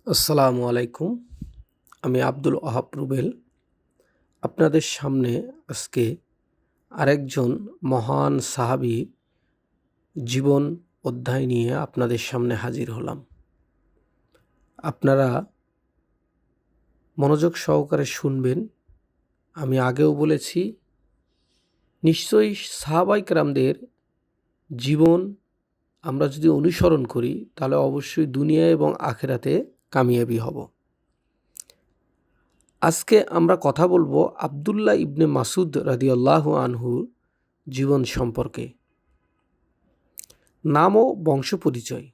আসসালামু আলাইকুম। আমি আব্দুল ওহাব রুবেল। আপনাদের সামনে আজকে আরেকজন মহান সাহাবী জীবন অধ্যায় নিয়ে আপনাদের সামনে হাজির হলাম। আপনারা মনোযোগ সহকারে শুনবেন। আমি আগেও বলেছি, নিশ্চয়ই সাহাবায়ে কেরামদের জীবন আমরা যদি অনুসরণ করি তাহলে অবশ্যই দুনিয়া এবং আখিরাতে কামিয়াবি হব। আজকে আমরা কথা বলবো আব্দুল্লাহ ইবনে মাসুদ রাদিয়াল্লাহু আনহুর জীবন সম্পর্কে। নাম ও বংশ পরিচয়।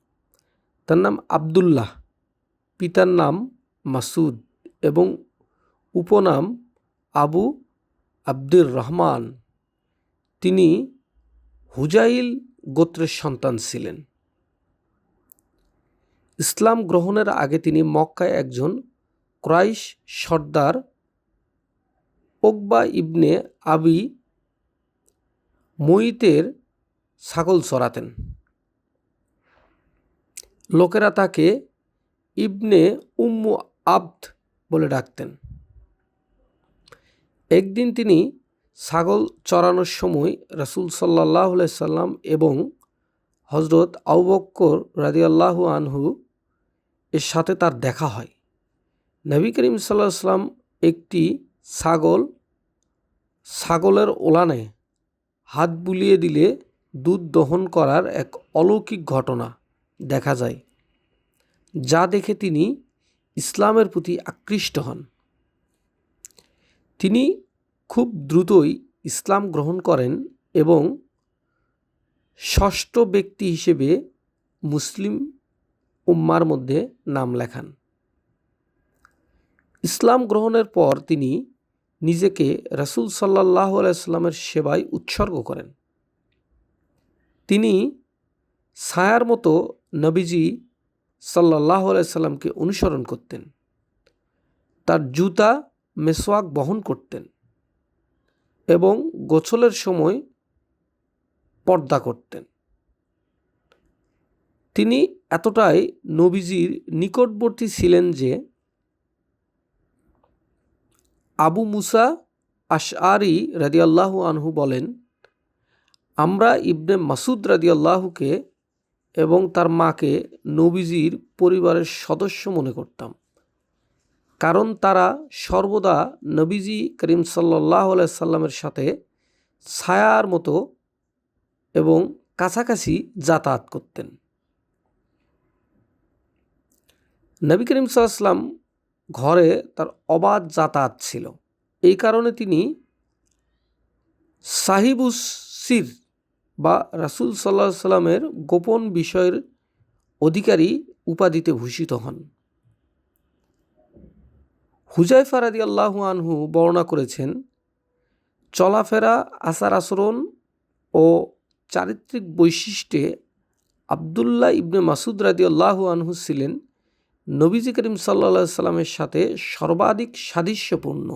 তার নাম আব্দুল্লাহ, পিতার নাম মাসুদ এবং উপনাম আবু আব্দুর রহমান। তিনি হুজাইল গোত্রের সন্তান ছিলেন। ইসলাম গ্রহণের আগে তিনি মক্কায় একজন কুরাইশ সর্দার উকবা ইবনে আবি মুইতের ছাগল চরাতেন। লোকেরা তাকে ইবনে উম্মু আবদ বলে ডাকতেন। একদিন তিনি ছাগল চরানোর সময় রাসূল সাল্লাল্লাহু আলাইহি সাল্লাম এবং হযরত আবু বকর রাদিয়াল্লাহু আনহু এর সাথে তার দেখা হয়। নবী করিম সাল্লাল্লাহু আলাইহি সাল্লাম একটি ছাগলের ওলানে হাত বুলিয়ে দিলে দুধ দহন করার এক অলৌকিক ঘটনা দেখা যায়, যা দেখে তিনি ইসলামের প্রতি আকৃষ্ট হন। তিনি খুব দ্রুতই ইসলাম গ্রহণ করেন এবং ষষ্ঠ ব্যক্তি হিসেবে মুসলিম উম্মার মধ্যে নাম লেখান। ইসলাম গ্রহণের পর তিনি নিজেকে রাসূল সাল্লাল্লাহু আলাইহি সাল্লামের সেবায় উৎসর্গ করেন। তিনি ছায়ার মতো নবীজি সাল্লাল্লাহু আলাইহি সাল্লামকে অনুসরণ করতেন। তার জুতা মেসওয়াক বহন করতেন এবং গোসলের সময় পর্দা করতেন। তিনি এতটাই নবীজির নিকটবর্তী ছিলেন যে আবু মুসা আশআরি রাদিয়াল্লাহু আনহু বলেন, আমরা ইবনে মাসুদ রাদিয়াল্লাহুকে এবং তার মাকে নবীজির পরিবারের সদস্য মনে করতাম, কারণ তারা সর্বদা নবীজি করিম সাল্লাল্লাহু আলাইহি সাল্লামের সাথে ছায়ার মতো এবং কাছাকাছি যাতায়াত করতেন। নবী করিম সাল্লাল্লাহু আলাইহি সাল্লাম ঘরে তার অবাধ যাতায়াত ছিল। এই কারণে তিনি সাহিবুস সির বা রাসূল সাল্লাল্লাহু আলাইহি সাল্লামের গোপন বিষয়ের অধিকারী উপাধিতে ভূষিত হন। হুযায়ফা রাদিয়াল্লাহু আনহু বর্ণনা করেছেন, চলাফেরা, আচার আচরণ ও চারিত্রিক বৈশিষ্ট্যে আব্দুল্লাহ ইবনে মাসুদ রাদিয়াল্লাহু আনহু ছিলেন নবীজি করিম সাল্লাল্লাহু আলাইহি সাল্লামের সাথে সর্বাধিক সাদৃশ্যপূর্ণ।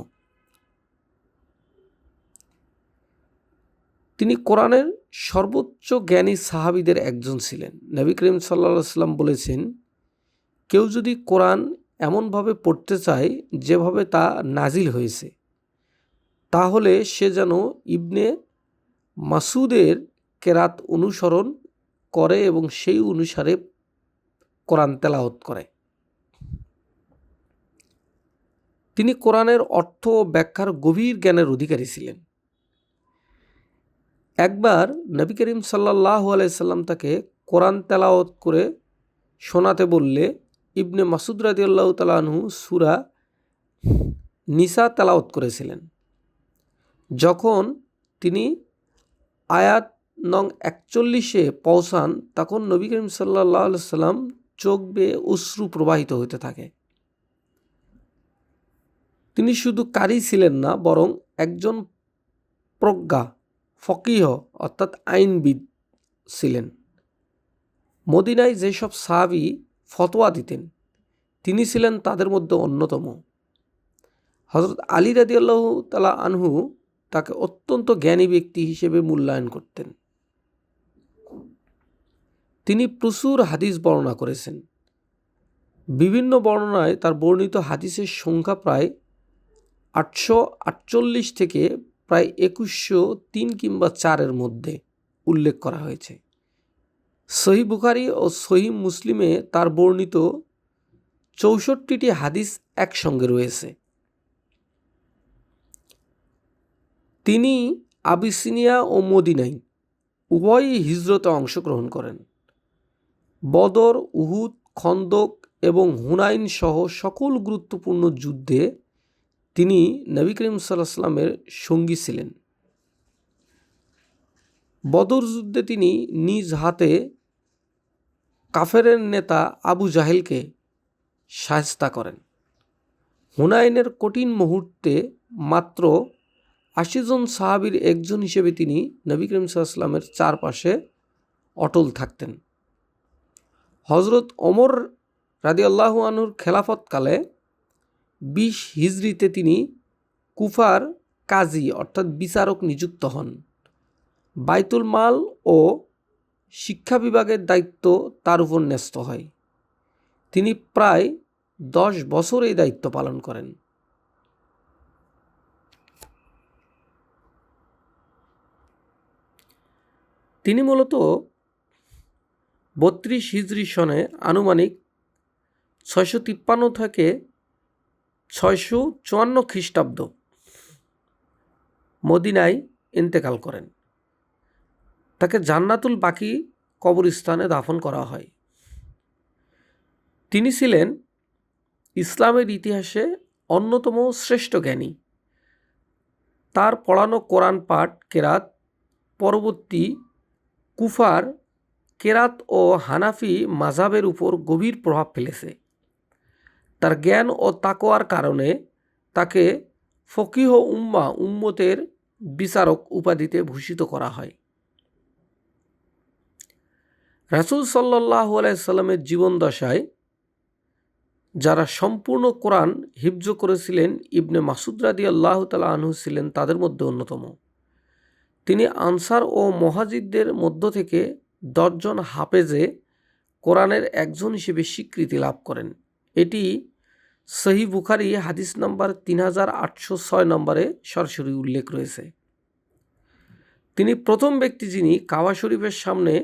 তিনি কোরআনের সর্বোচ্চ জ্ঞানী সাহাবীদের একজন ছিলেন। নবী করিম সাল্লাল্লাহু আলাইহি সাল্লাম বলেছেন, কেউ যদি কোরআন এমনভাবে পড়তে চায় যেভাবে তা নাজিল হয়েছে, তাহলে সে যেন ইবনে মাসুদের কেরাত অনুসরণ করে এবং সেই অনুসারে কোরআন তেলাওয়াত করে। তিনি কোরআনের অর্থ ও ব্যাখ্যার গভীর জ্ঞানের অধিকারী ছিলেন। একবার নবী করিম সাল্লাল্লাহু আলাইহি সাল্লাম তাকে কোরআন তেলাওয়াত করে শোনাতে বললে ইবনে মাসুদ রাদিয়াল্লাহু তাআলা আনহু সূরা নিসা তেলাওয়াত করেছিলেন। যখন তিনি আয়াত নং ৪১-এ পৌঁছান, তখন নবী করিম সাল্লাল্লাহু আলাইহি সাল্লাম চোখ বেয়ে অশ্রু প্রবাহিত হতে থাকে। তিনি শুধু কারি ছিলেন না, বরং একজন প্রজ্ঞা, ফকিহ অর্থাৎ আইনবিদ ছিলেন। মদিনায় যেসব সাহাবী ফতোয়া দিতেন, তিনি ছিলেন তাদের মধ্যে অন্যতম। হযরত আলী রাদিয়াল্লাহু তাআলা আনহু তাকে অত্যন্ত জ্ঞানী ব্যক্তি হিসেবে মূল্যায়ন করতেন। তিনি প্রচুর হাদিস বর্ণনা করেছেন। বিভিন্ন বর্ণনায় তার বর্ণিত হাদিসের সংখ্যা প্রায় 848 থেকে প্রায় 2103 কিংবা 4-এর মধ্যে উল্লেখ করা হয়েছে। সহিহ বুখারী ও সহিহ মুসলিমে তার বর্ণিত 64টি হাদিস একসঙ্গে রয়েছে। তিনি আবিসিনিয়া ও মদিনায় উভয়ই হিজরতে অংশগ্রহণ করেন। বদর, উহুদ, খন্দক এবং হুনাইন সহ সকল গুরুত্বপূর্ণ যুদ্ধে তিনি নবী করিম সাল্লাল্লাহু আলাইহি ওয়াসাল্লামের সঙ্গী ছিলেন। বদর যুদ্ধে তিনি নিজ হাতে কাফেরের নেতা আবু জাহেলকে শায়েস্তা করেন। হুনাইনের কঠিন মুহূর্তে মাত্র 80 জন সাহাবীর একজন হিসেবে তিনি নবী করিম সাল্লাল্লাহু আলাইহি ওয়াসাল্লামের চারপাশে অটল থাকতেন। হযরত ওমর রাদিয়াল্লাহু আনহুর খেলাফতকালে 20 হিজরিতে তিনি কুফার কাজী অর্থাৎ বিচারক নিযুক্ত হন। বাইতুল মাল ও শিক্ষা বিভাগের দায়িত্ব তার উপর ন্যস্ত হয়। তিনি প্রায় 10 বছর এই দায়িত্ব পালন করেন। তিনি মূলত 32 হিজরি সনে আনুমানিক 653 থেকে 654 খ্রিস্টাব্দ মদিনায় ইন্তেকাল করেন। তাকে জান্নাতুল বাকি কবরস্থানে দাফন করা হয়। তিনি ছিলেন ইসলামের ইতিহাসে অন্যতম শ্রেষ্ঠ জ্ঞানী। তার পড়ানো কোরআন পাঠ কেরাত পরবর্তী কুফার কেরাত ও হানাফি মাযহাবের উপর গভীর প্রভাব ফেলেছে। তার জ্ঞান ও তাকওয়ার কারণে তাকে ফকিহ উম্মতের বিচারক উপাধিতে ভূষিত করা হয়। রাসূল সাল্লাল্লাহু আলাইহি সাল্লামের জীবনদশায় যারা সম্পূর্ণ কোরআন হিফজ করেছিলেন ইবনে মাসুদ রাদিয়াল্লাহু তাআলা আনহু ছিলেন তাদের মধ্যে অন্যতম। তিনি আনসার ও মুহাজিরদের মধ্য থেকে 10 জন হাফেজে কোরআনের একজন হিসেবে স্বীকৃতি লাভ করেন। এটি সহিহ বুখারী হাদিস নাম্বার 3806 নম্বরে সরাসরি উল্লেখ রয়েছে। তিনি প্রথম ব্যক্তি যিনি কাবা শরীফের সামনে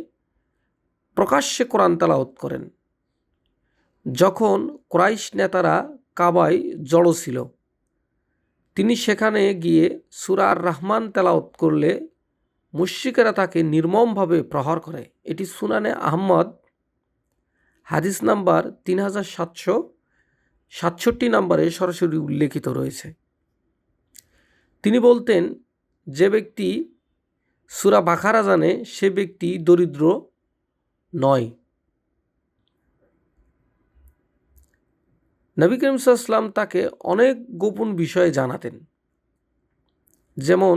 প্রকাশ্যে কোরআন তেলাওয়াত করেন। যখন কুরাইশ নেতারা কাবায় জড়ো ছিল, তিনি সেখানে গিয়ে সূরা আর রহমান তেলাওয়াত করলে মুশরিকেরা তাকে নির্মমভাবে প্রহার করে। এটি সুনানে আহমদ হাদিস নাম্বার 3767 নম্বরে সরাসরি উল্লেখিত রয়েছে। তিনি বলতেন, যে ব্যক্তি সূরা বাকারা জানে সে ব্যক্তি দরিদ্র নয়। নবী করিম সাল্লাল্লাহু আলাইহি ওয়াসাল্লাম তাকে অনেক গোপন বিষয়ে জানাতেন। যেমন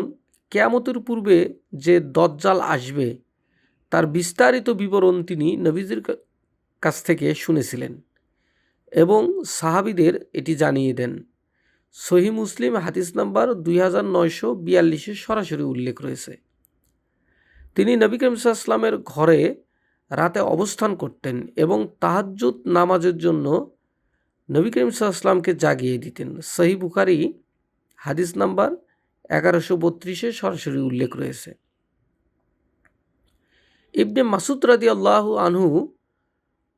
কিয়ামতের পূর্বে যে দজ্জাল আসবে তার বিস্তারিত বিবরণ তিনি নবীজির কাছ থেকে শুনেছিলেন এবং সাহাবীদের এটি জানিয়ে দেন। সহিহ মুসলিম হাদিস নাম্বার 2942 সরাসরি উল্লেখ রয়েছে। তিনি নবী করিম সাল্লাল্লাহু আলাইহি ওয়াসাল্লামের ঘরে রাতে অবস্থান করতেন এবং তাহাজ্জুদ নামাজের জন্য নবী করিম সাল্লাল্লাহু আলাইহি ওয়াসাল্লামকে জাগিয়ে দিতেন। সহিহ বুখারী হাদিস নাম্বার 1132 সরাসরি উল্লেখ রয়েছে। ইবনে মাসুদ রাদিয়াল্লাহু আনহু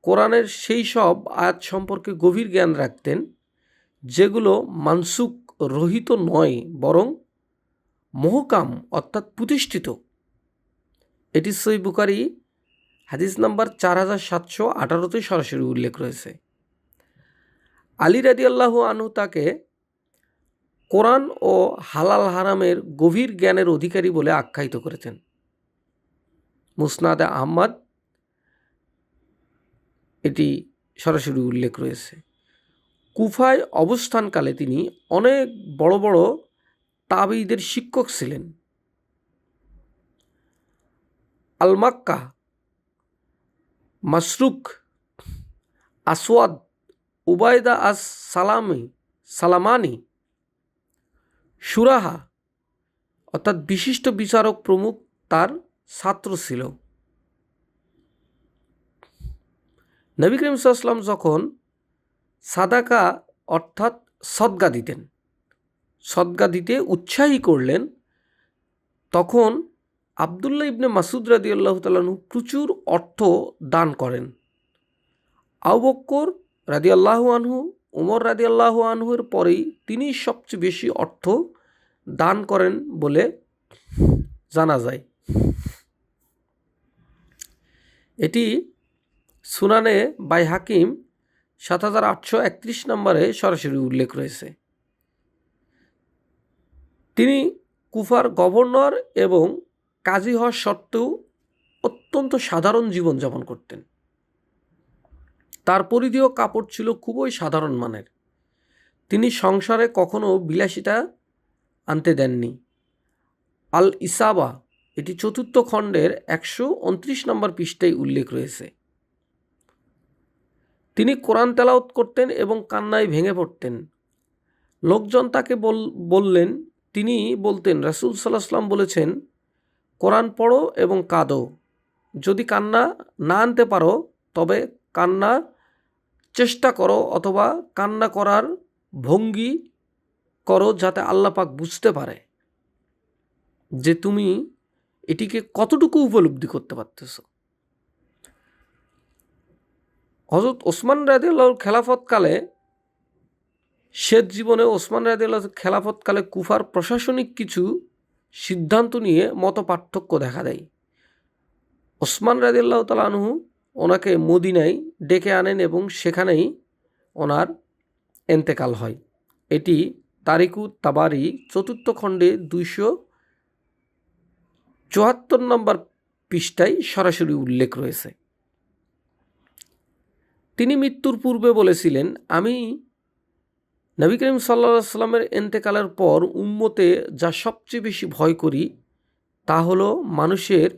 কোরআনের সেই সব আয়াত সম্পর্কে গভীর জ্ঞান রাখতেন যেগুলো মানসুখ রহিত নয় বরং মুহকাম অর্থাৎ প্রতিষ্ঠিত। এটি সহিহ বুখারী হাদিস নাম্বার 4718 সরাসরি উল্লেখ রয়েছে। আলী রাদিয়াল্লাহু আনহু তাকে কোরআন ও হালাল হারামের গভীর জ্ঞানের অধিকারী বলে আখ্যায়িত করেছেন। মুসনাদে আহমদ এটি সরাসরি উল্লেখ রয়েছে। কুফায় অবস্থানকালে তিনি অনেক বড় বড় তাবেঈদের শিক্ষক ছিলেন। আল মাক্কা, মাসরুক, আসওয়াদ, উবায়দা আস সালামানি, সুরাহা অর্থাৎ বিশিষ্ট বিচারক প্রমুখ তার ছাত্র ছিল। নবী করিম সাল্লাল্লাহু আলাইহি ওয়াসাল্লাম যখন সাদাকা অর্থাৎ সদকা দিতেন, সদকা দিতে উৎসাহী করলেন। তখন আবদুল্লাহ ইবনে মাসুদ রাদিয়াল্লাহু তাআলা আনহু প্রচুর অর্থ দান করেন। আবু বকর রাদিয়াল্লাহু আনহু, ওমর রাদিয়াল্লাহু আনহুর পরেই তিনি সবচেয়ে বেশি অর্থ দান করেন বলে জানা যায়। এটি সুনানে বাইহাকিম ৭৮৩১ নম্বরে সরাসরি উল্লেখ রয়েছে। তিনি কুফার গভর্নর এবং কাজী হওয়ার সত্ত্বেও অত্যন্ত সাধারণ জীবনযাপন করতেন। তার পরিধেয় কাপড় ছিল খুবই সাধারণ মানের। তিনি সংসারে কখনো বিলাসিতা আনতে দেননি। আল ইসাবা এটি ৪র্থ খণ্ডের ১২৯ নম্বর পৃষ্ঠায় উল্লেখ রয়েছে। তিনি কোরআন তেলাওয়াত করতেন এবং কান্নায় ভেঙে পড়তেন। লোকজন তাকে বললেন, তিনি বলতেন, রাসূল সাল্লাল্লাহু আলাইহি ওয়াসাল্লাম বলেছেন, কোরআন পড়ো এবং কাঁদো। যদি কান্না না আনতে পারো তবে কান্নার চেষ্টা করো অথবা কান্না করার ভঙ্গি করো, যাতে আল্লাহ পাক বুঝতে পারে যে তুমি এটিকে কতটুকু উপলব্ধি করতে পারতেছ। হযরত ওসমান রাদিয়াল্লাহুর খেলাফতকালে, শেষ জীবনে ওসমান রাদিয়াল্লাহুর খেলাফতকালে কুফার প্রশাসনিক কিছু সিদ্ধান্ত নিয়ে মত পার্থক্য দেখা দেয়। ওসমান রাদিয়াল্লাহু তাআলা আনহু ওনাকে মদিনায় ডেকে আনেন এবং সেখানেই ওনার এন্তেকাল হয়। এটি তারিকুত তাবারি ৪র্থ খণ্ডে ২৭৪ নম্বর পৃষ্ঠায় সরাসরি উল্লেখ রয়েছে। তিনি মৃত্যুর পূর্বে বলেছিলেন, আমি নবী করিম সাল্লাল্লাহু আলাইহি ওয়াসাল্লামের এন্তেকালের পর উম্মতে যা সবচেয়ে বেশি ভয় করি তা হলো মানুষের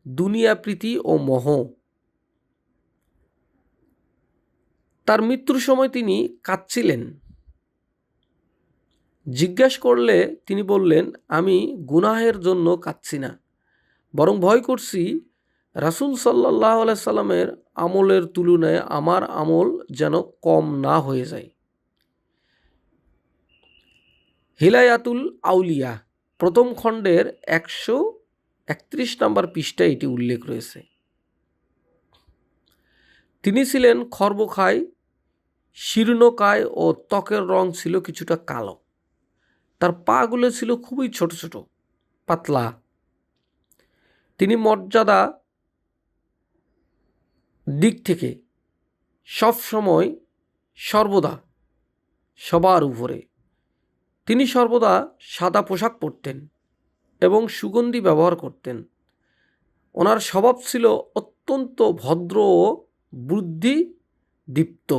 দুনিয়া প্রীতি ও মোহ। তার মৃত্যুর সময় তিনি কাঁদছিলেন। জিজ্ঞাসা করলে তিনি বললেন, আমি গুনাহের জন্য কাঁদছি না, বরং ভয় করছি রাসূল সাল্লাল্লাহু আলাইহি সাল্লামের আমলের তুলনায় আমার আমল যেন কম না হয়ে যায়। হিলায়াতুল আউলিয়া ১ম খণ্ডের ১৩১ নম্বর পৃষ্ঠায় এটি উল্লেখ রয়েছে। তিনি ছিলেন খর্বকায়, শীর্ণকায় ও ত্বকের রং ছিল কিছুটা কালো। তার পাগুলো ছিল খুবই ছোট ছোট, পাতলা। তিনি মর্যাদা দিক থেকে সবসময় সর্বদা সবার উপরে। তিনি সর্বদা সাদা পোশাক পরতেন এবং সুগন্ধি ব্যবহার করতেন। ওনার স্বভাব ছিল অত্যন্ত ভদ্র ও বুদ্ধিদীপ্ত।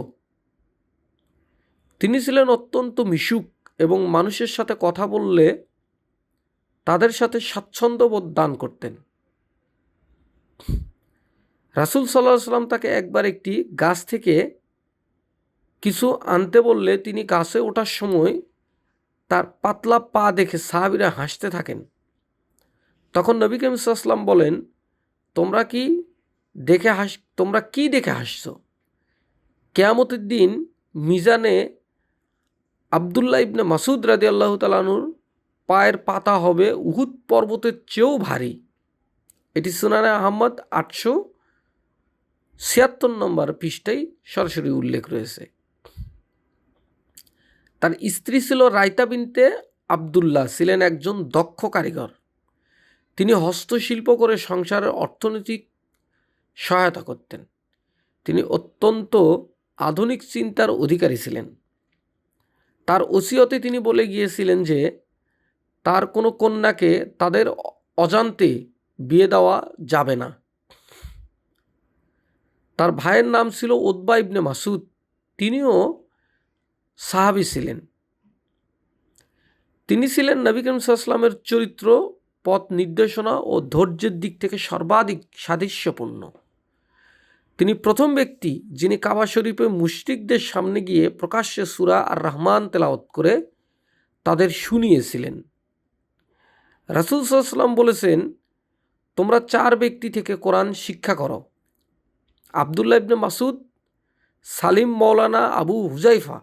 তিনি ছিলেন অত্যন্ত মিশুক এবং মানুষের সাথে কথা বললে তাদের সাথে স্বাচ্ছন্দ্য বোধ দান করতেন। রাসূল সাল্লাল্লাহু আলাইহি ওয়াসাল্লাম তাকে একবার একটি গাছ থেকে কিছু আনতে বললে তিনি গাছে ওঠার সময় তার পাতলা পা দেখে সাহাবীরা হাসতে থাকেন। তখন নবী করিম সাল্লাল্লাহু আলাইহি ওয়াসাল্লাম বলেন, তোমরা কি দেখে হাসছো? কিয়ামতের দিন মিজানে আবদুল্লাহ ইবনে মাসুদ রাদিয়াল্লাহু তাআলা আনহুর পায়ের পাতা হবে উহুদ পর্বতের চেয়েও ভারী। এটি সুনানে আহমদ ৮৭৬ নম্বর পৃষ্ঠায় সরাসরি উল্লেখ রয়েছে। তার স্ত্রী ছিল রাইতা বিনতে আবদুল্লাহ, ছিলেন একজন দক্ষ কারিগর। তিনি হস্তশিল্প করে সংসারের অর্থনৈতিক সহায়তা করতেন। তিনি অত্যন্ত আধুনিক চিন্তার অধিকারী ছিলেন। তার ওসিয়তে তিনি বলে গিয়েছিলেন যে তার কোনো কন্যাকে তাদের অজান্তে বিয়ে দেওয়া যাবে না। তার ভাইয়ের নাম ছিল উতবা ইবনে মাসুদ, তিনিও সাহাবী ছিলেন। তিনি ছিলেন নবী করিম সাল্লাল্লাহু আলাইহি ওয়াসাল্লামের চরিত্র, পথ নির্দেশনা ও ধৈর্যের দিক থেকে সর্বাধিক সাদৃশ্যপূর্ণ। তিনি প্রথম ব্যক্তি যিনি কাবা শরীফে মুশরিকদের সামনে গিয়ে প্রকাশ্যে সূরা আর রহমান তেলাওয়াত করে তাদের শুনিয়েছিলেন। রাসূল সাল্লাল্লাহু আলাইহি ওয়াসাল্লাম বলেছেন, তোমরা 4 ব্যক্তি থেকে কোরআন শিক্ষা করো, আবদুল্লাহ ইবনে মাসুদ, সালিম মৌলানা আবু হুজাইফা,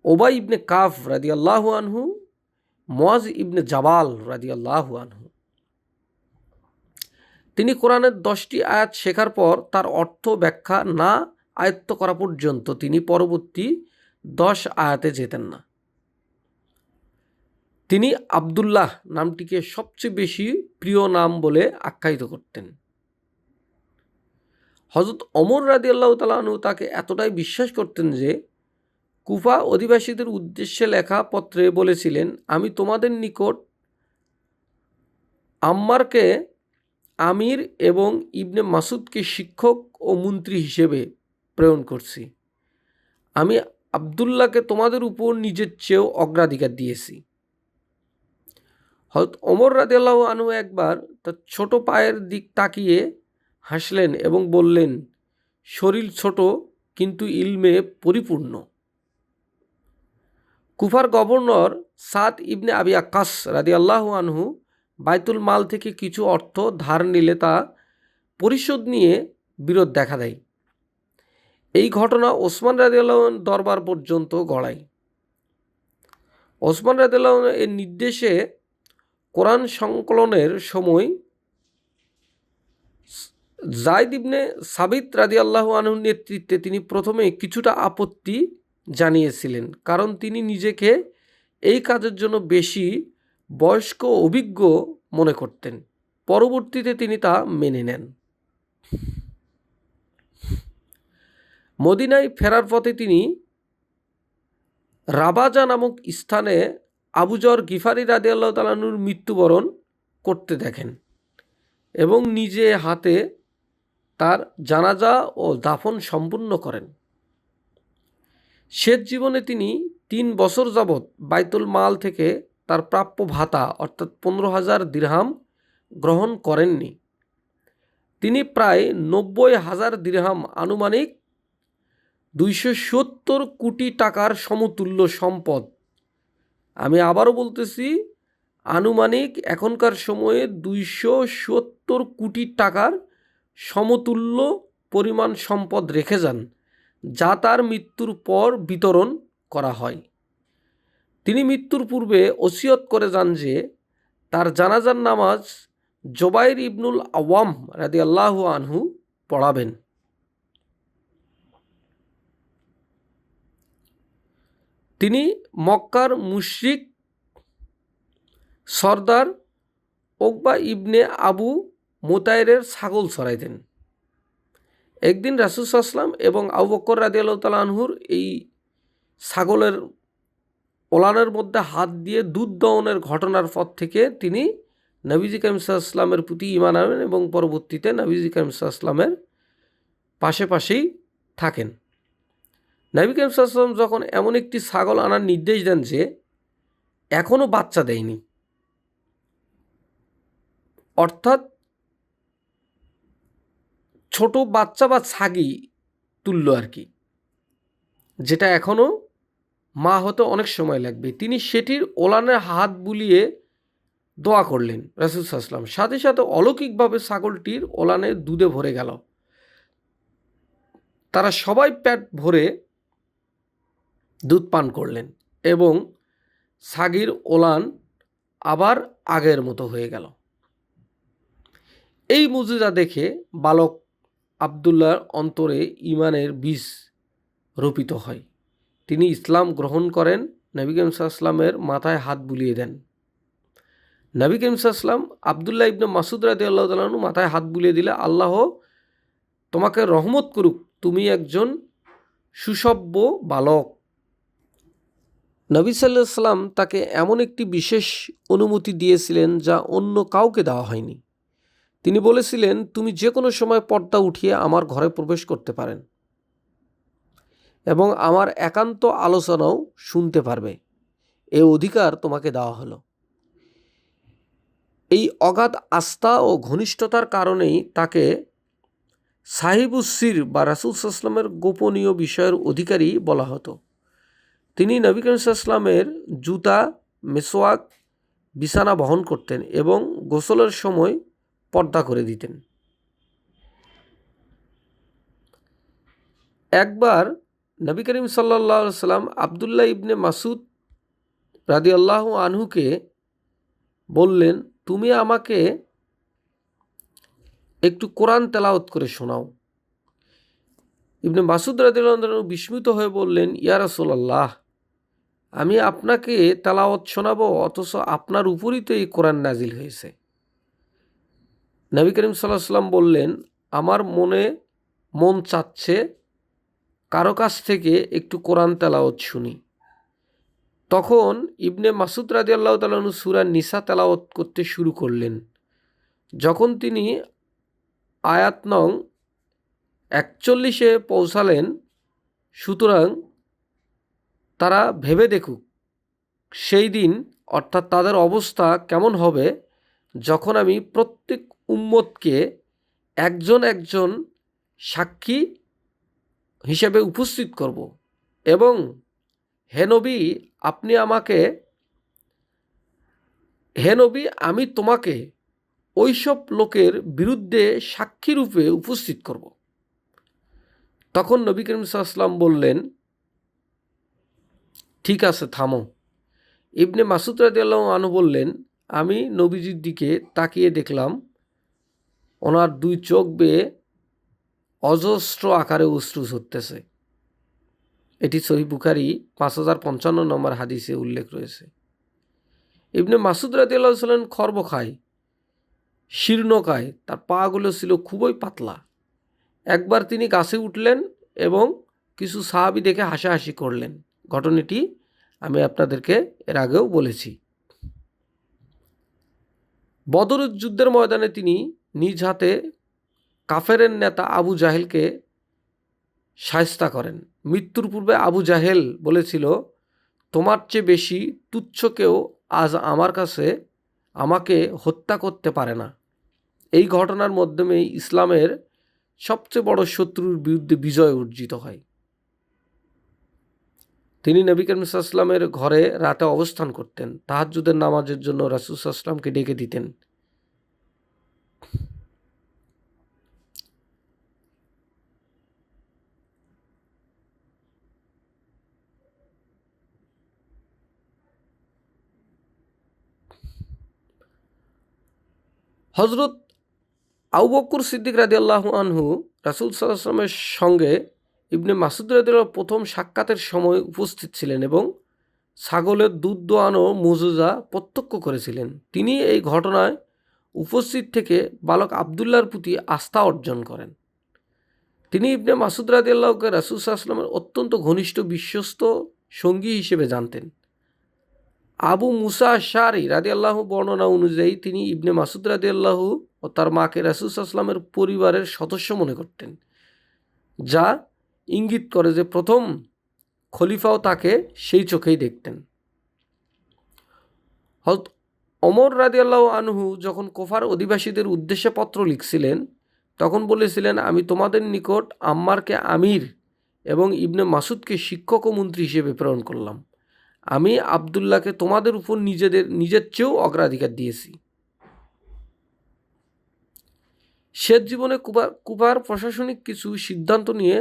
ওবাই ইবনে কাফ রাদিয়াল্লাহু আনহু, মুয়াজ ইবনে জাবাল রাদিয়াল্লাহু আনহু। তিনি কোরআনের 10টি আয়াত শেখার পর তার অর্থ ব্যাখ্যা না আয়ত্ত করা পর্যন্ত তিনি পরবর্তী 10 আয়াতে যেতেন না। তিনি আব্দুল্লাহ নামটিকে সবচেয়ে বেশি প্রিয় নাম বলে আখ্যায়িত করতেন। হযরত ওমর রাদিয়াল্লাহু তাআলা আনহু তাকে এতটাই বিশ্বাস করতেন যে কুফা অধিবাসীদের উদ্দেশ্যে লেখা পত্রে বলেছিলেন, আমি তোমাদের নিকট আম্মারকে আমির এবং ইবনে মাসুদকে শিক্ষক ও মন্ত্রী হিসেবে প্রেরণ করছি। আমি আব্দুল্লাহকে তোমাদের উপর নিজের চেয়েও অগ্রাধিকার দিয়েছি। হযরত ওমর রাদিয়াল্লাহু আনহু একবার তার ছোট পায়ের দিক তাকিয়ে হাসলেন এবং বললেন, শরীর ছোট কিন্তু ইলমে পরিপূর্ণ। কুফার গভর্নর সাদ ইবনে আবি আক্কাস রাদিয়াল্লাহু আনহু বাইতুল মাল থেকে কিছু অর্থ ধার নিলে তা পরিশোধ নিয়ে বিরোধ দেখা দেয়। এই ঘটনা ওসমান রাদিয়াল্লাহু আনহুর দরবার পর্যন্ত গড়ায়। ওসমান রাদিয়াল্লাহু আনহু এর নির্দেশে কোরআন সংকলনের সময় যায়েদ ইবনে সাবিত রাদিয়াল্লাহু আনহুর নেতৃত্বে তিনি প্রথমে কিছুটা আপত্তি জানিয়েছিলেন, কারণ তিনি নিজেকে এই কাজের জন্য বেশি বয়স্ক অভিজ্ঞ মনে করতেন। পরবর্তীতে তিনি তা মেনে নেন। মদিনায় ফেরার পথে তিনি রাবাজা নামক স্থানে আবু যর গিফারি রাদিয়াল্লাহু তাআলা আনহুর মৃত্যুবরণ করতে দেখেন এবং নিজে হাতে তার জানাজা ও দাফন সম্পূর্ণ করেন। শেষ জীবনে তিনি 3 বছর যাবৎ বাইতুল মাল থেকে তার প্রাপ্য ভাতা অর্থাৎ 15,000 দিরহাম গ্রহণ করেননি। তিনি প্রায় 90,000 দিরহাম আনুমানিক 270 কোটি টাকার সমতুল্য সম্পদ, আমি আবারও বলতেছি আনুমানিক এখনকার সময়ে 270 কোটি টাকার সমতুল্য পরিমাণ সম্পদ রেখে যান, যা তার মৃত্যুর পর বিতরণ করা হয়। তিনি মৃত্যুর পূর্বে ওসিয়ত করে যান যে তার জানাজার নামাজ জুবাইর ইবনুল আওয়াম রাদিয়াল্লাহু আনহু পড়াবেন। তিনি মক্কার মুশরিক সর্দার উকবা ইবনে আবু মুতাইরের ছাগল চড়াইতেন। একদিন রাসূল সাল্লাল্লাহু আলাইহি ওয়াসাল্লাম এবং আবু বকর রাদিয়াল্লাহু তাআলা আনহুর এই ছাগলের ওলানের মধ্যে হাত দিয়ে দুধ দহনের ঘটনার পর থেকে তিনি নবীজি করিম সাল্লাল্লাহু আলাইহি ওয়াসাল্লামের প্রতি ঈমান আনেন এবং পরবর্তীতে নবীজি করিম সাল্লাল্লাহু আলাইহি ওয়াসাল্লামের পাশেই থাকেন। নবী করিম সাল্লাল্লাহু আলাইহি ওয়াসাল্লাম যখন এমন একটি ছাগল আনার নির্দেশ দেন যে এখনও বাচ্চা দেয়নি, অর্থাৎ ছোট বাচ্চা বা ছাগি তুল্য আর কি, যেটা এখনও মা হতে অনেক সময় লাগবে, তিনি সেটির ওলানে হাত বুলিয়ে দোয়া করলেন রাসূল সাল্লাল্লাহু আলাইহি ওয়াসাল্লাম। সাথে সাথে অলৌকিকভাবে ছাগলটির ওলানে দুধে ভরে গেল। তারা সবাই পেট ভরে দুধ পান করলেন এবং ছাগির ওলান আবার আগের মতো হয়ে গেল। এই মুজিজা দেখে বালক আব্দুল্লাহর অন্তরে ঈমানের বীজ রোপিত হয়। তিনি ইসলাম গ্রহণ করেন, নবী করিম সাল্লাল্লাহু আলাইহি ওয়াসাল্লামের মাথায় হাত বুলিয়ে দেন। নবী করিম সাল্লাল্লাহু আলাইহি ওয়াসাল্লাম আব্দুল্লাহ ইবনে মাসুদ রাদিয়াল্লাহু তাআলা আনহু মাথায় হাত বুলিয়ে দিলে, আল্লাহ তোমাকে রহমত করুক, তুমি একজন সুসভ্য বালক। নবী সাল্লাল্লাহু আলাইহি ওয়াসাল্লাম তাকে এমন একটি বিশেষ অনুমতি দিয়েছিলেন যা অন্য কাউকে দেওয়া হয়নি। তিনি বলেছিলেন, তুমি যে কোনো সময় পর্দা উঠিয়ে আমার ঘরে প্রবেশ করতে পারেন এবং আমার একান্ত আলোচনাও শুনতে পারবে, এই অধিকার তোমাকে দেওয়া হলো। এই অগাধ আস্থা ও ঘনিষ্ঠতার কারণেই তাকে সাহিবুস সির বা রাসূল সাল্লাল্লাহু আলাইহি ওয়াসাল্লামের গোপনীয় বিষয়ের অধিকারী বলা হতো। তিনি নবী করিম সাল্লাল্লাহু আলাইহি ওয়াসাল্লামের জুতা, মেসওয়াক, বিছানা বহন করতেন এবং গোসলের সময় পর্দা করে দিতেন। একবার নবী করিম সাল্লাল্লাহু আলাইহি সাল্লাম আবদুল্লাহ ইবনে মাসুদ রাদিয়াল্লাহু আনহুকে বললেন, তুমি আমাকে একটু কোরআন তেলাওয়াত করে শোনাও। ইবনে মাসুদ রাদিয়াল্লাহু আনহু বিস্মিত হয়ে বললেন, ইয়া রাসূলুল্লাহ, আমি আপনাকে তেলাওয়াত শোনাবো, অথচ আপনার উপরই তো এই কোরআন নাজিল হয়েছে। নবী করিম সাল্লাল্লাহু আলাইহি সাল্লাম বললেন, আমার মন চাচ্ছে কারো কাছ থেকে একটু কোরআন তেলাওয়াত শুনি। তখন ইবনে মাসুদ রাদিয়াল্লাহু তাআলা আনহু সূরা নিসা তেলাওয়াত করতে শুরু করলেন। যখন তিনি আয়াত নং 41-এ পৌঁছালেন, সুতরাং তারা ভেবে দেখুক সেই দিন, অর্থাৎ তাদের অবস্থা কেমন হবে যখন আমি প্রত্যেক উম্মতকে একজন একজন সাক্ষী হিসেবে উপস্থিত করব এবং হে নবী আমি তোমাকে ওইসব লোকের বিরুদ্ধে সাক্ষী রূপে উপস্থিত করব। তখন নবী করিম সাল্লাল্লাহু আলাইহি ওয়াসাল্লাম বললেন, ঠিক আছে, থামো। ইবনে মাসুদ রাদিয়াল্লাহু আনহু বললেন, আমি নবীজির দিকে তাকিয়ে দেখলাম ওনার দুই চোখ বেয়ে অজস্র আকারে অশ্রু ঝরতেছে। এটি সহিহ বুখারী 5055 নম্বর হাদিসে উল্লেখ রয়েছে। ইবনে মাসুদ রাদিয়াল্লাহু আনহু খর্ব খায়, শীর্ণকায়, তার পাগুলো ছিল খুবই পাতলা। একবার তিনি গাছে উঠলেন এবং কিছু সাহাবী দেখে হাসাহাসি করলেন। ঘটনাটি আমি আপনাদেরকে এর আগেও বলেছি। বদরের যুদ্ধের ময়দানে তিনি নিজ হাতে কাফেরের নেতা আবু জাহেলকে শায়েস্তা করেন। মৃত্যুর পূর্বে আবু জাহেল বলেছিল, তোমার চেয়ে বেশি তুচ্ছ কেউ আজ আমার কাছে আমাকে হত্যা করতে পারে না। এই ঘটনার মাধ্যমেই ইসলামের সবচেয়ে বড় শত্রুর বিরুদ্ধে বিজয় অর্জিত হয়। তিনি নবী করিম সাল্লাল্লাহু আলাইহি ওয়াসাল্লামের ঘরে রাতে অবস্থান করতেন। তাহাজ্জুদের নামাজের জন্য রাসূল সাল্লাল্লাহু আলাইহি ওয়াসাল্লামকে ডেকে দিতেন। হযরত আবু বকর সিদ্দিক রাদিয়াল্লাহু আনহু রাসূল সাল্লাল্লাহু আলাইহি ওয়াসাল্লামের সঙ্গে ইবনে মাসুদ রাদিয়াল্লাহু প্রথম সাক্ষাতের সময় উপস্থিত ছিলেন এবং ছাগলের দুধ দোয়ানো মুজিজা প্রত্যক্ষ করেছিলেন। তিনি এই ঘটনায় উপস্থিত থেকে বালক আবদুল্লাহর প্রতি আস্থা অর্জন করেন। তিনি ইবনে মাসুদ রাদিয়াল্লাহুকে রাসূল সাল্লাল্লাহু আলাইহি ওয়াসাল্লামের অত্যন্ত ঘনিষ্ঠ বিশ্বস্ত সঙ্গী হিসেবে জানতেন। আবু মুসা আশআরী রাদিয়াল্লাহু বর্ণনা অনুযায়ী তিনি ইবনে মাসুদ রাদিয়াল্লাহু ও তার মাকে রাসূল সাল্লাল্লাহু আলাইহি ওয়াসাল্লামের পরিবারের সদস্য মনে করতেন, যা ইঙ্গিত করে যে প্রথম খলিফাও তাকে সেই চোখেই দেখতেন। হযরত ওমর রাদিয়াল্লাহু আনহু যখন কুফার অধিবাসীদের উদ্দেশ্যে পত্র লিখছিলেন, তখন বলেছিলেন, আমি তোমাদের নিকট আম্মারকে আমির এবং ইবনে মাসুদকে শিক্ষক ও মন্ত্রী হিসেবে প্রেরণ করলাম। আমি আবদুল্লাহকে তোমাদের উপর নিজের চেয়েও অগ্রাধিকার দিয়েছি। শেষ জীবনে কুফার প্রশাসনিক কিছু সিদ্ধান্ত নিয়ে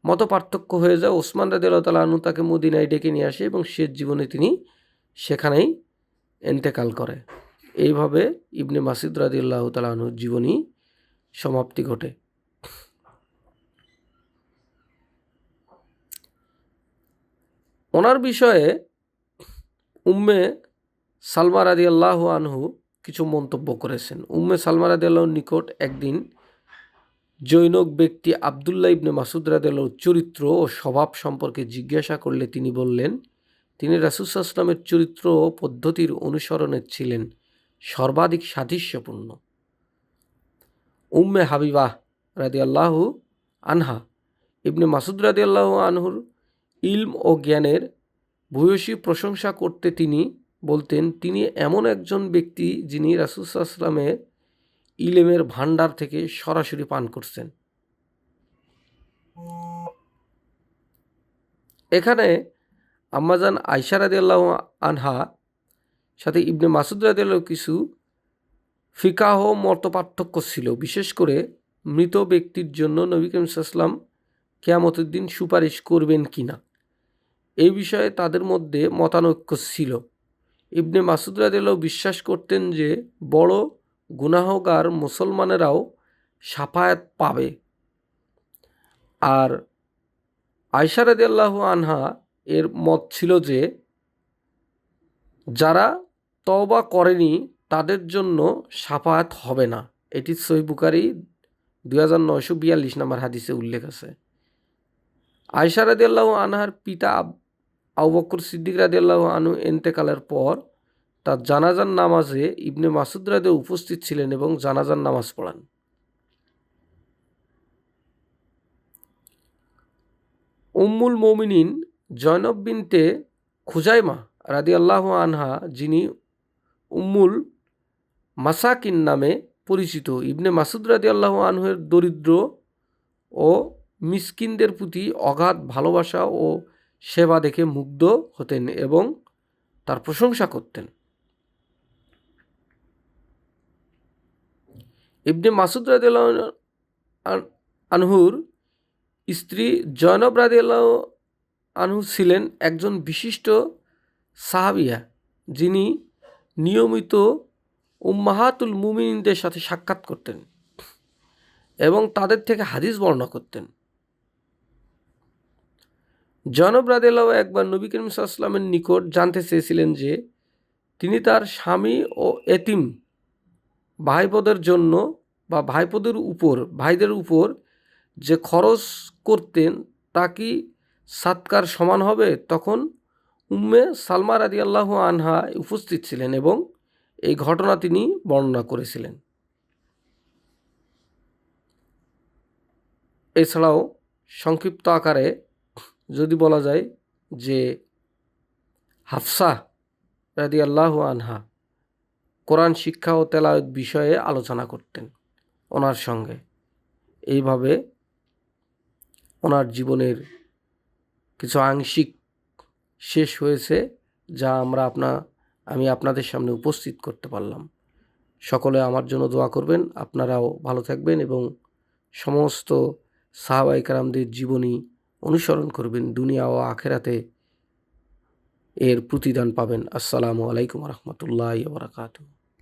মতপার্থক্য হয়ে যায়। ওসমান রাদিয়াল্লাহু তাআলা আনহু তাকে মদিনায় ডেকে নিয়ে আসে এবং শেষ জীবনে তিনি সেখানেই ইন্তেকাল করে। এইভাবে ইবনে মাসুদ রাদিয়াল্লাহু তাআলা আনহুর জীবনী সমাপ্তি ঘটে। ওনার বিষয়ে উম্মে সালমা রাদিয়াল্লাহু আনহু কিছু মন্তব্য করেছেন। উম্মে সালমা রাদিয়াল্লাহুর নিকট একদিন জৈনক ব্যক্তি আবদুল্লাহ ইবনে মাসুদ রাদিয়াল্লাহুর চরিত্র ও স্বভাব সম্পর্কে জিজ্ঞাসা করলে তিনি বললেন, তিনি রাসূল সাল্লাল্লাহু আলাইহি ওয়াসাল্লামের চরিত্র ও পদ্ধতির অনুসরণে ছিলেন সর্বাধিক সাদৃশ্যপূর্ণ। উম্মে হাবিবাহ রাদিয়াল্লাহু আনহা ইবনে মাসুদ রাদিয়াল্লাহু আনহুর ইলম ও জ্ঞানের ভূয়সী প্রশংসা করতে তিনি বলতেন, তিনি এমন একজন ব্যক্তি যিনি রাসূল সাল্লাল্লাহু আলাইহি ওয়াসাল্লামের ইলমের ভাণ্ডার থেকে সরাসরি পান করছেন। এখানে আম্মাজান আয়েশা রাদিয়াল্লাহু আনহা সাথে ইবনে মাসুদ রাদিয়াল্লাহু কিছু ফিকাহ মতপার্থক্য ছিল। বিশেষ করে মৃত ব্যক্তির জন্য নবী করিম সাল্লাল্লাহু আলাইহি ওয়াসাল্লাম কিয়ামতের দিন সুপারিশ করবেন কিনা, এই বিষয়ে তাদের মধ্যে মতানৈক্য ছিল। ইবনে মাসুদ রাদিয়াল্লাহু বিশ্বাস করতেন যে বড় গুনাহগার মুসলমানেরাও শাফায়াত পাবে, আর আয়েশা রাদিয়াল্লাহু আনহা এর মত ছিল যে যারা তওবা করেনি তাদের জন্য শাফায়াত হবে না। এটি সহিহ বুখারী 2942 নম্বর হাদিসে উল্লেখ আছে। আয়েশা রাদিয়াল্লাহু আনহার পিতা আবু বকর সিদ্দিক রাদিয়াল্লাহু আনহু ইন্তেকালের পর তার জানাজার নামাজে ইবনে মাসুদ রাদিয়াল্লাহু উপস্থিত ছিলেন এবং জানাজার নামাজ পড়ান। উম্মুল মুমিনিন জয়নব বিনতে খুজাইমা রাদিয়াল্লাহু আনহা, যিনি উম্মুল মাসাকিন নামে পরিচিত, ইবনে মাসুদ রাদিয়াল্লাহু আনহুর দরিদ্র ও মিসকিনদের প্রতি অগাধ ভালোবাসা ও সেবা দেখে মুগ্ধ হতেন এবং তার প্রশংসা করতেন। ইবনে মাসুদ রাদিয়াল্লাহু আনহুর স্ত্রী জয়নব রাদিয়াল্লাহু আনহু ছিলেন একজন বিশিষ্ট সাহাবিয়া, যিনি নিয়মিত উম্মাহাতুল মুমিনিনদের সাথে সাক্ষাৎ করতেন এবং তাদের থেকে হাদিস বর্ণনা করতেন। জয়নব রাদিয়াল্লাহু একবার নবী করিম সাল্লাল্লাহু আলাইহি ওয়াসাল্লামের নিকট জানতে চেয়েছিলেন যে তিনি তার স্বামী ও এতিম ভাইদের জন্য বা ভাইদের উপর যে খরচ করতেন তা কি সাদকার সমান হবে? তখন উম্মে সালমা রাদিয়াল্লাহু আনহা উপস্থিত ছিলেন এবং এই ঘটনা তিনি বর্ণনা করেছিলেন। এছাড়াও সংক্ষিপ্ত আকারে যদি বলা যায় যে হাফসা রাদিয়াল্লাহু আনহা কোরআন শিক্ষা ও তেলাওয়াত বিষয়ে আলোচনা করতেন ওনার সঙ্গে। এইভাবে ওনার জীবনের কিছু আংশিক শেষ হয়েছে, যা আমি আপনাদের সামনে উপস্থিত করতে পারলাম। সকলে আমার জন্য দোয়া করবেন, আপনারাও ভালো থাকবেন এবং সমস্ত সাহাবায়ে কেরামদের জীবনী অনুসরণ করবেন, দুনিয়া ও আখিরাতে এর প্রতিদান পাবেন। আসসালামু আলাইকুম ওয়া রাহমাতুল্লাহি ওয়া বারাকাতুহু।